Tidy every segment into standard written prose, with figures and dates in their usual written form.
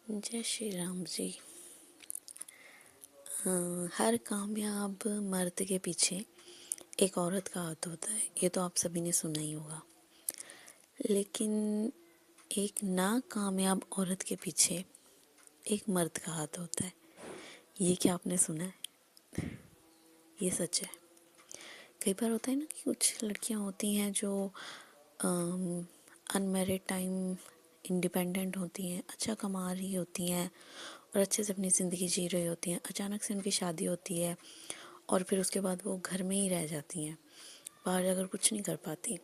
जय श्री राम जी। हर कामयाब मर्द के पीछे एक औरत का हाथ होता है, ये तो आप सभी ने सुना ही होगा। लेकिन एक नाकामयाब औरत के पीछे एक मर्द का हाथ होता है, ये क्या आपने सुना है? ये सच है। कई बार होता है ना कि कुछ लड़कियां होती हैं जो अनमैरिड टाइम इंडिपेंडेंट होती हैं, अच्छा कमा रही होती हैं और अच्छे से अपनी ज़िंदगी जी रही होती हैं। अचानक से उनकी शादी होती है और फिर उसके बाद वो घर में ही रह जाती हैं, बाहर जाकर कुछ नहीं कर पाती।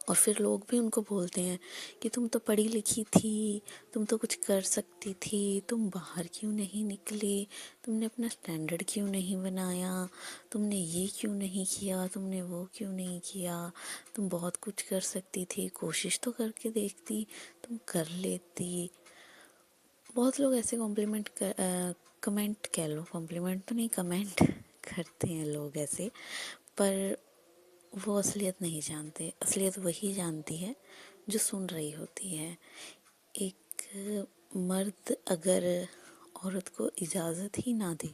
और फिर लोग भी उनको बोलते हैं कि तुम तो पढ़ी लिखी थी, तुम तो कुछ कर सकती थी, तुम बाहर क्यों नहीं निकली, तुमने अपना स्टैंडर्ड क्यों नहीं बनाया, तुमने ये क्यों नहीं किया, तुमने वो क्यों नहीं किया, तुम बहुत कुछ कर सकती थी, कोशिश तो करके देखती, तुम कर लेती। बहुत लोग ऐसे कमेंट कह लो, कॉम्प्लीमेंट तो नहीं, कमेंट करते हैं लोग ऐसे। पर वो असलियत नहीं जानते। असलियत वही जानती है जो सुन रही होती है। एक मर्द अगर औरत को इजाज़त ही ना दे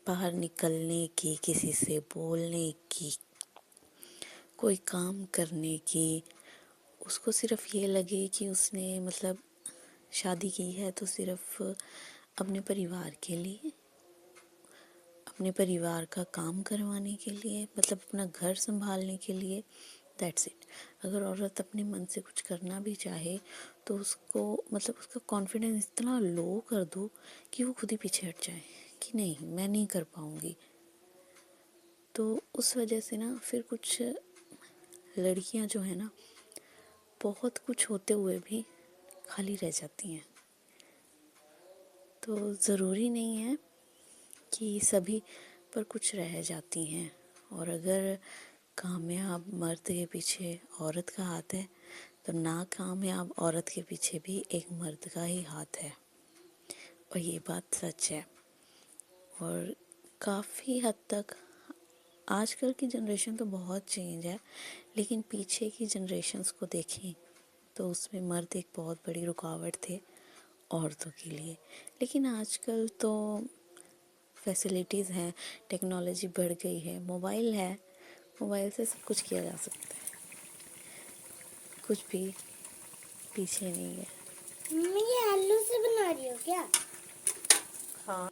बाहर निकलने की, किसी से बोलने की, कोई काम करने की, उसको सिर्फ ये लगे कि उसने मतलब शादी की है तो सिर्फ अपने परिवार के लिए, अपने परिवार का काम करवाने के लिए, मतलब अपना घर संभालने के लिए, दैट्स इट। अगर औरत अपने मन से कुछ करना भी चाहे तो उसको मतलब उसका कॉन्फिडेंस इतना लो कर दो कि वो खुद ही पीछे हट जाए कि नहीं, मैं नहीं कर पाऊँगी। तो उस वजह से ना फिर कुछ लड़कियां जो है ना, बहुत कुछ होते हुए भी खाली रह जाती हैं। तो ज़रूरी नहीं है कि सभी पर कुछ रह जाती हैं। और अगर कामयाब मर्द के पीछे औरत का हाथ है तो नाकामयाब औरत के पीछे भी एक मर्द का ही हाथ है, और ये बात सच है। और काफ़ी हद तक आजकल की जनरेशन तो बहुत चेंज है, लेकिन पीछे की जनरेशन्स को देखें तो उसमें मर्द एक बहुत बड़ी रुकावट थे औरतों के लिए। लेकिन आजकल तो फैसिलिटीज़ हैं, टेक्नोलॉजी बढ़ गई है, मोबाइल है, मोबाइल से सब कुछ किया जा सकता है, कुछ भी पीछे नहीं है। मम्मी ये आलू से बना रही हो क्या? हाँ।